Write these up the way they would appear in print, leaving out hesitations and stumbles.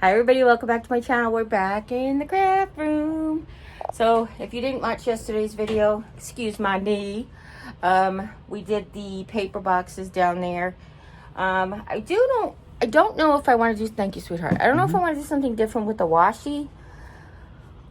Hi everybody, welcome back to my channel. We're back in the craft room. So if you didn't watch yesterday's video, excuse my knee. We did the paper boxes down there. I don't know if I want to do, thank you sweetheart. I don't know if I want to do something different with the washi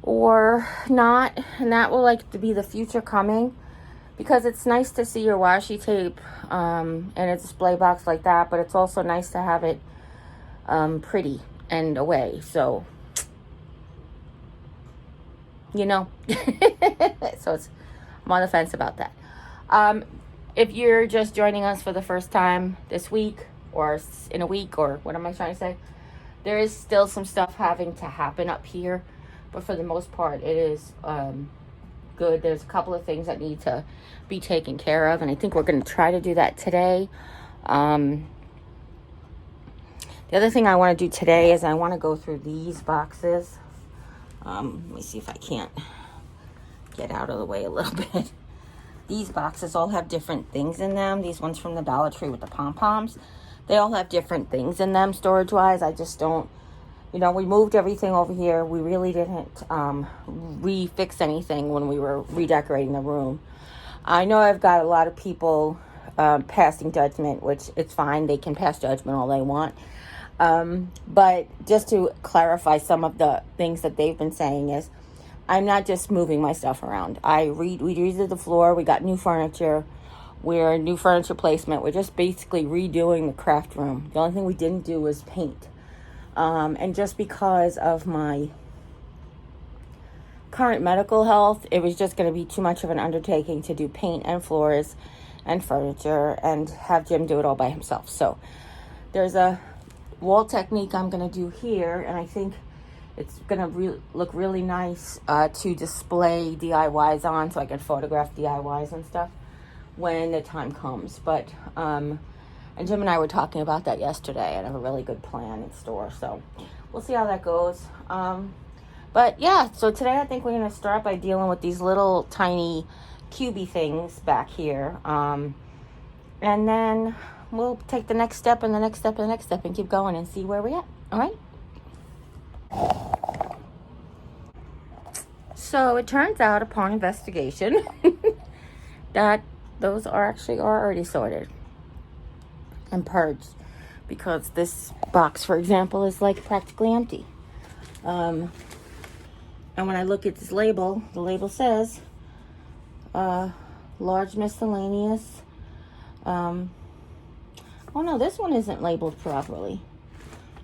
or not. And that will like to be the future coming, because it's nice to see your washi tape in a display box like that, but it's also nice to have it pretty and away. So, you know, so I'm on the fence about that. If you're just joining us for the first time this week or in a week, or what am I trying to say? There is still some stuff having to happen up here, but for the most part, it is good. There's a couple of things that need to be taken care of, and I think we're going to try to do that today. The other thing I want to do today is I want to go through these boxes. Let me see if I can't get out of the way a little bit. These boxes all have different things in them. These ones from the Dollar Tree with the pom-poms, they all have different things in them storage-wise. I just don't, you know, we moved everything over here. We really didn't refix anything when we were redecorating the room. I know I've got a lot of people passing judgment, which it's fine. They can pass judgment all they want. But just to clarify some of the things that they've been saying is, I'm not just moving my stuff around. We redid the floor. We got new furniture. We're new furniture placement. We're just basically redoing the craft room. The only thing we didn't do was paint. And just because of my current medical health, it was just going to be too much of an undertaking to do paint and floors and furniture and have Jim do it all by himself. So there's a wall technique I'm going to do here, and I think it's going to look really nice to display DIYs on, so I can photograph DIYs and stuff when the time comes. But and Jim and I were talking about that yesterday, and I have a really good plan in store, so we'll see how that goes. But yeah, so today I think we're going to start by dealing with these little tiny cubey things back here, and then we'll take the next step and the next step and the next step and keep going and see where we're at. All right. So it turns out, upon investigation, that those are already sorted and purged, because this box, for example, is like practically empty. And when I look at this label, the label says large miscellaneous. Oh no, this one isn't labeled properly.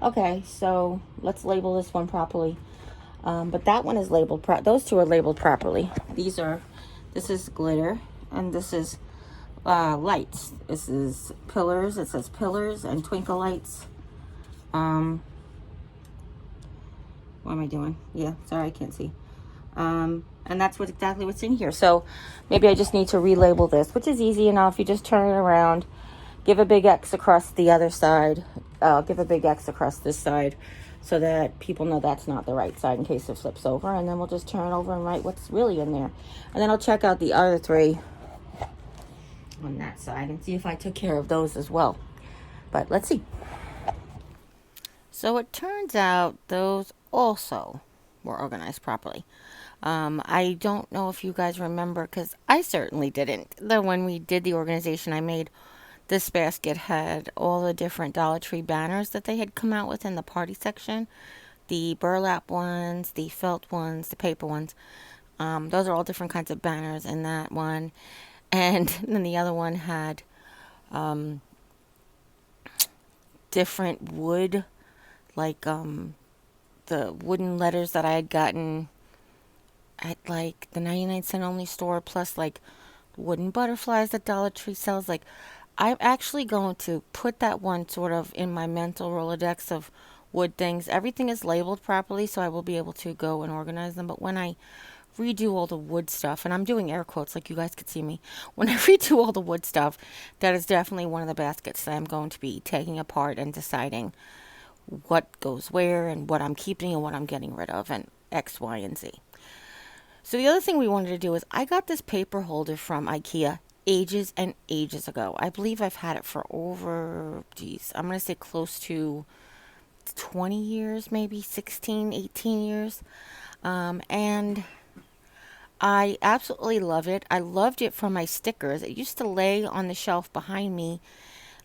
Okay, so let's label this one properly. But that one is labeled, those two are labeled properly. This is glitter, and this is lights. This is pillars. It says pillars and twinkle lights. What am I doing? Yeah, sorry, I can't see. And that's exactly what's in here. So maybe I just need to relabel this, which is easy enough. You just turn it around, give a big X across the other side. Give a big X across this side so that people know that's not the right side in case it flips over. And then we'll just turn it over and write what's really in there. And then I'll check out the other three on that side and see if I took care of those as well. But let's see. So it turns out those also were organized properly. I don't know if you guys remember, because I certainly didn't. When we did the organization, I made this basket had all the different Dollar Tree banners that they had come out with in the party section. The burlap ones, the felt ones, the paper ones. Those are all different kinds of banners in that one. And then the other one had different wood, like the wooden letters that I had gotten at like the 99-cent only store, plus like wooden butterflies that Dollar Tree sells. Like, I'm actually going to put that one sort of in my mental Rolodex of wood things. Everything is labeled properly, so I will be able to go and organize them. But when I redo all the wood stuff, and I'm doing air quotes like you guys could see me, when I redo all the wood stuff, that is definitely one of the baskets that I'm going to be taking apart and deciding what goes where and what I'm keeping and what I'm getting rid of, and X, Y, and Z. So the other thing we wanted to do is, I got this paper holder from IKEA ages and ages ago. I believe I've had it for over, I'm going to say close to 20 years, maybe 16, 18 years. And I absolutely love it. I loved it for my stickers. It used to lay on the shelf behind me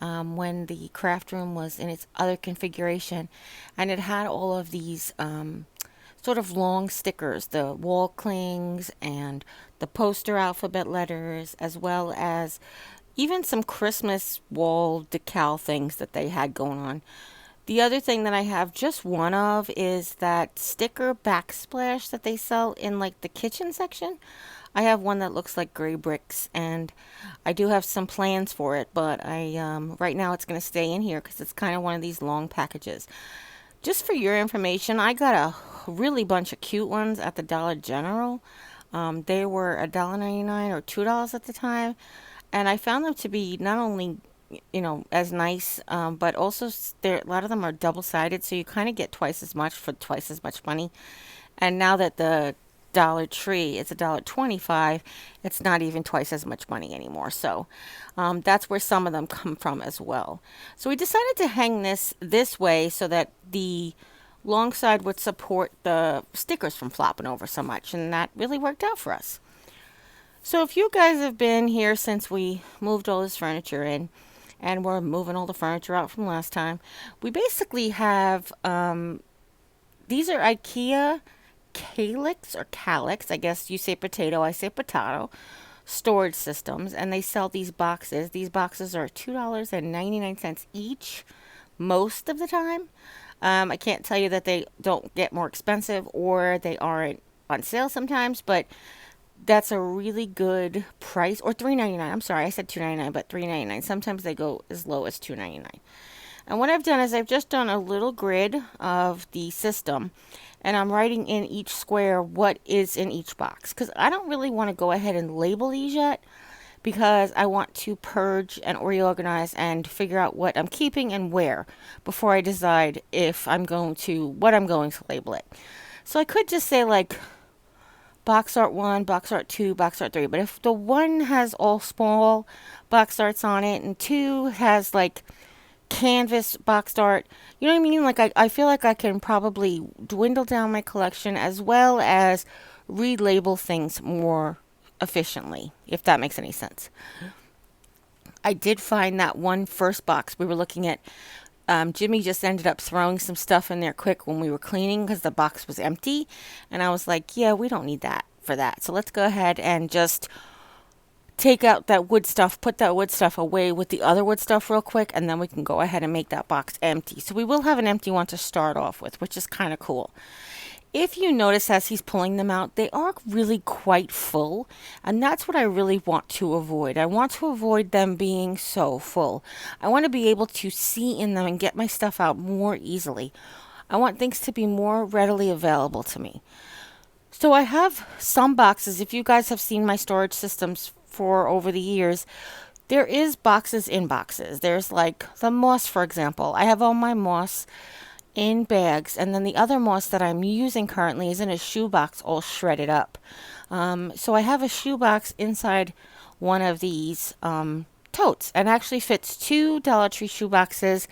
when the craft room was in its other configuration. And it had all of these sort of long stickers, the wall clings and the poster alphabet letters, as well as even some Christmas wall decal things that they had going on. The other thing that I have just one of is that sticker backsplash that they sell in like the kitchen section. I have one that looks like gray bricks, and I do have some plans for it, but I right now it's going to stay in here because it's kind of one of these long packages. Just for your information, I got a really bunch of cute ones at the Dollar General. They were $1.99 or $2 at the time, and I found them to be not only as nice, but also a lot of them are double-sided, so you kind of get twice as much for twice as much money. And now that the Dollar Tree is $1.25, it's not even twice as much money anymore. So that's where some of them come from as well. So we decided to hang this way so that the long side would support the stickers from flopping over so much, and that really worked out for us. So if you guys have been here since we moved all this furniture in, and we're moving all the furniture out from last time, we basically have these are IKEA calyx or calyx, I guess you say potato, I say potato, storage systems, and they sell these boxes. These boxes are $2.99 each most of the time. I can't tell you that they don't get more expensive or they aren't on sale sometimes, but that's a really good price. Or $3.99. I'm sorry, I said $2.99, but $3.99. Sometimes they go as low as $2.99. And what I've done is I've just done a little grid of the system, and I'm writing in each square what is in each box, because I don't really want to go ahead and label these yet, because I want to purge and reorganize and figure out what I'm keeping and where before I decide if what I'm going to label it. So I could just say like box art 1, box art 2, box art 3. But if the 1 has all small box arts on it and 2 has like canvas box art, you know what I mean? Like I feel like I can probably dwindle down my collection as well as relabel things more efficiently, if that makes any sense. I did find that one first box we were looking at. Jimmy just ended up throwing some stuff in there quick when we were cleaning because the box was empty. And I was like, yeah, we don't need that for that. So let's go ahead and just take out that wood stuff, put that wood stuff away with the other wood stuff real quick, and then we can go ahead and make that box empty. So we will have an empty one to start off with, which is kind of cool. If you notice as he's pulling them out, they are really quite full, and that's what I really want to avoid. I want to avoid them being so full. I want to be able to see in them and get my stuff out more easily. I want things to be more readily available to me. So I have some boxes. If you guys have seen my storage systems for over the years, there is boxes in boxes. There's like the moss, for example. I have all my moss in bags, and then the other moss that I'm using currently is in a shoebox all shredded up. So I have a shoebox inside one of these totes, and actually fits 2 Dollar Tree shoeboxes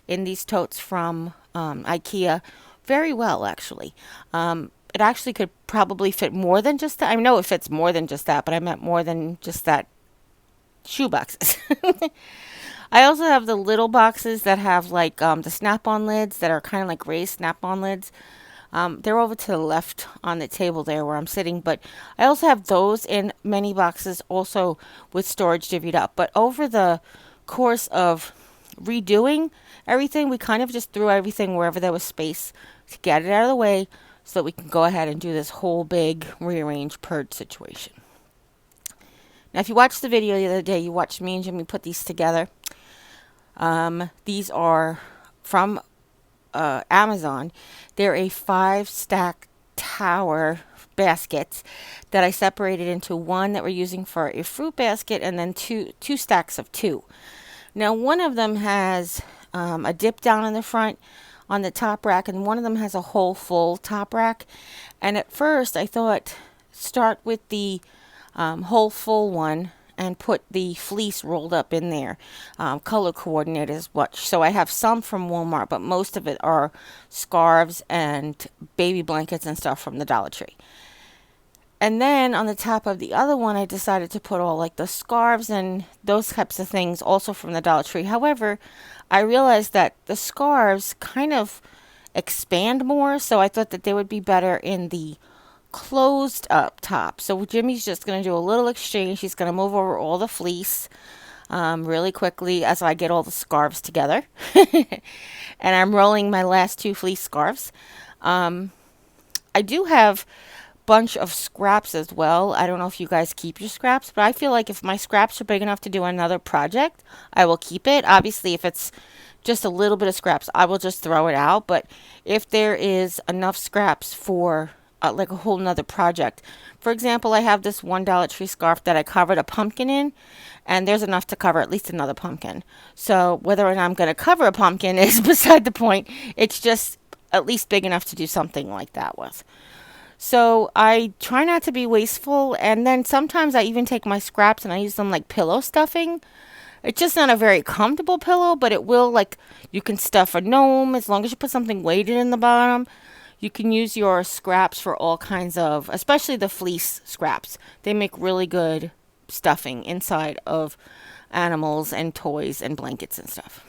in these totes from IKEA very well, actually. It actually could probably fit more than just that. I know it fits more than just that, but I meant more than just that shoeboxes. I also have the little boxes that have like the snap-on lids that are kind of like raised snap-on lids. They're over to the left on the table there where I'm sitting, but I also have those in many boxes also with storage divvied up. But over the course of redoing everything, we kind of just threw everything wherever there was space to get it out of the way so that we can go ahead and do this whole big rearrange purge situation. Now, if you watched the video the other day, you watched me and Jimmy put these together. These are from Amazon. They're a 5-stack tower baskets that I separated into one that we're using for a fruit basket, and then two stacks of 2. Now, one of them has a dip down in the front on the top rack, and one of them has a whole full top rack. And at first I thought start with the whole full one and put the fleece rolled up in there, color coordinated as much. So I have some from Walmart, but most of it are scarves and baby blankets and stuff from the Dollar Tree. And then on the top of the other one, I decided to put all like the scarves and those types of things also from the Dollar Tree. However, I realized that the scarves kind of expand more, so I thought that they would be better in the closed up top. So Jimmy's just going to do a little exchange. He's going to move over all the fleece really quickly as I get all the scarves together. And I'm rolling my last 2 fleece scarves. I do have bunch of scraps as well. I don't know if you guys keep your scraps, but I feel like if my scraps are big enough to do another project, I will keep it. Obviously, if it's just a little bit of scraps, I will just throw it out. But if there is enough scraps for like a whole nother project, for example, I have this $1 Tree scarf that I covered a pumpkin in, and there's enough to cover at least another pumpkin. So whether or not I'm going to cover a pumpkin is beside the point. It's just at least big enough to do something like that with. So I try not to be wasteful, and then sometimes I even take my scraps and I use them like pillow stuffing. It's just not a very comfortable pillow, but it will, like, you can stuff a gnome as long as you put something weighted in the bottom. You can use your scraps for all kinds of, especially the fleece scraps. They make really good stuffing inside of animals and toys and blankets and stuff.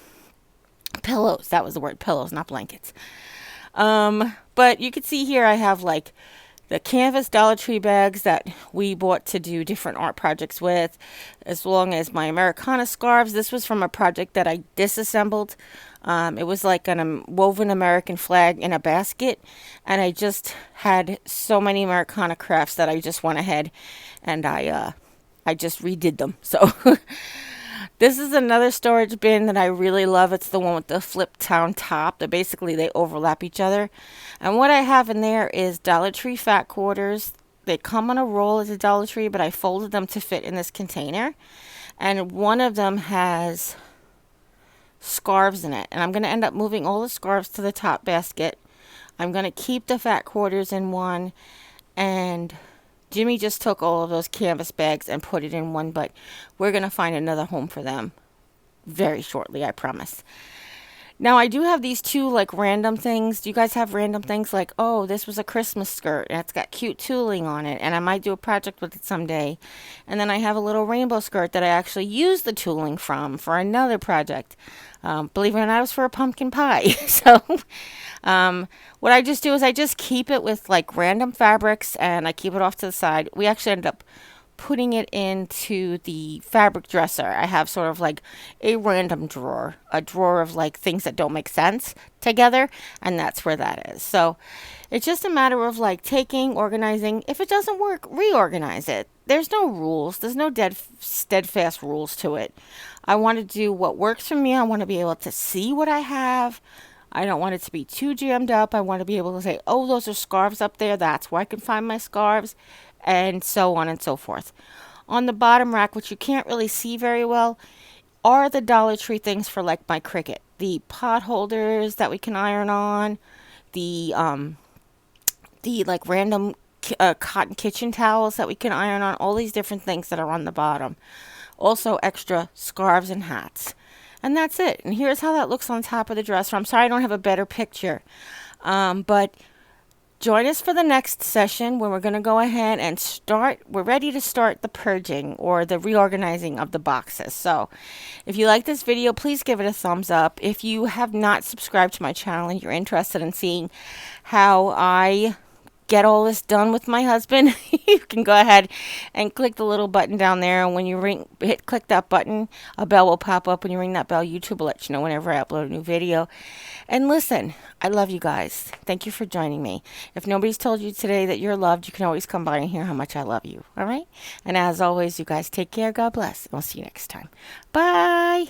Pillows, that was the word, pillows, not blankets. But you can see here I have like the canvas Dollar Tree bags that we bought to do different art projects with, as long as my Americana scarves. This was from a project that I disassembled. It was like a woven American flag in a basket, and I just had so many Americana crafts that I just went ahead and I just redid them. So this is another storage bin that I really love. It's the one with the flip down top. That basically they overlap each other. And what I have in there is Dollar Tree fat quarters. They come on a roll at the Dollar Tree, but I folded them to fit in this container. And one of them has scarves in it. And I'm going to end up moving all the scarves to the top basket. I'm going to keep the fat quarters in one, and Jimmy just took all of those canvas bags and put it in one, but we're going to find another home for them very shortly, I promise. Now, I do have these 2 like random things. Do you guys have random things like, oh, this was a Christmas skirt and it's got cute tooling on it, and I might do a project with it someday. And then I have a little rainbow skirt that I actually used the tooling from for another project. Believe it or not, it was for a pumpkin pie. So what I just do is I just keep it with like random fabrics, and I keep it off to the side. We actually ended up putting it into the fabric dresser. I have sort of like a random drawer, a drawer of like things that don't make sense together, and that's where that is. So it's just a matter of like taking, organizing. If it doesn't work, reorganize it. There's no rules. There's no steadfast rules to it. I want to do what works for me. I want to be able to see what I have. I don't want it to be too jammed up. I want to be able to say, oh, those are scarves up there. That's where I can find my scarves, and so on and so forth. On the bottom rack, which you can't really see very well, are the Dollar Tree things for like my Cricut. The pot holders that we can iron on, the like random cotton kitchen towels that we can iron on, all these different things that are on the bottom. Also extra scarves and hats. And that's it. And here's how that looks on top of the dresser. I'm sorry I don't have a better picture. But join us for the next session where we're going to go ahead and we're ready to start the purging or the reorganizing of the boxes. So if you like this video, please give it a thumbs up. If you have not subscribed to my channel and you're interested in seeing how I get all this done with my husband, you can go ahead and click the little button down there, and when you click that button, a bell will pop up. When you ring that bell, YouTube will let you know whenever I upload a new video. And listen, I love you guys. Thank you for joining me. If nobody's told you today that you're loved, you can always come by and hear how much I love you. All right? And as always, you guys take care. God bless. And we'll see you next time. Bye.